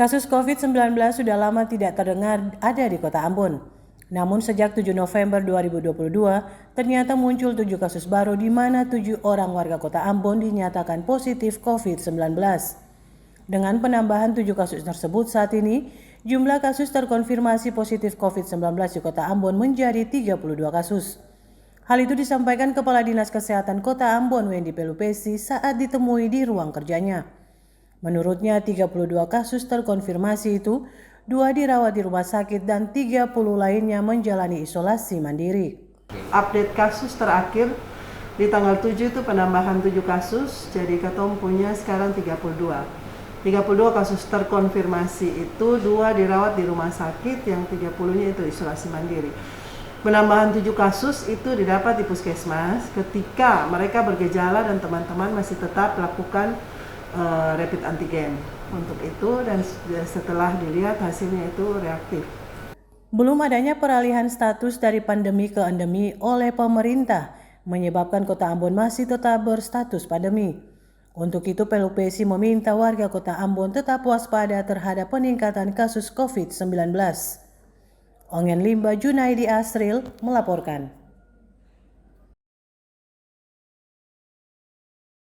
Kasus COVID-19 sudah lama tidak terdengar ada di Kota Ambon. Namun sejak 7 November 2022, ternyata muncul 7 kasus baru di mana 7 orang warga Kota Ambon dinyatakan positif COVID-19. Dengan penambahan 7 kasus tersebut saat ini, jumlah kasus terkonfirmasi positif COVID-19 di Kota Ambon menjadi 32 kasus. Hal itu disampaikan Kepala Dinas Kesehatan Kota Ambon Wendy Pelupesi saat ditemui di ruang kerjanya. Menurutnya 32 kasus terkonfirmasi itu, 2 dirawat di rumah sakit dan 30 lainnya menjalani isolasi mandiri. Update kasus terakhir di tanggal 7 itu penambahan 7 kasus, jadi Ketom punya sekarang 32. 32 kasus terkonfirmasi itu 2 dirawat di rumah sakit, yang 30-nya itu isolasi mandiri. Penambahan 7 kasus itu didapat di puskesmas ketika mereka bergejala dan teman-teman masih tetap lakukan rapid antigen untuk itu, dan setelah dilihat hasilnya itu reaktif. Belum adanya peralihan status dari pandemi ke endemi oleh pemerintah menyebabkan Kota Ambon masih tetap berstatus pandemi. Untuk itu Pelupesi meminta warga Kota Ambon tetap waspada terhadap peningkatan kasus COVID-19. Ongen Limba Junaidi Asril melaporkan.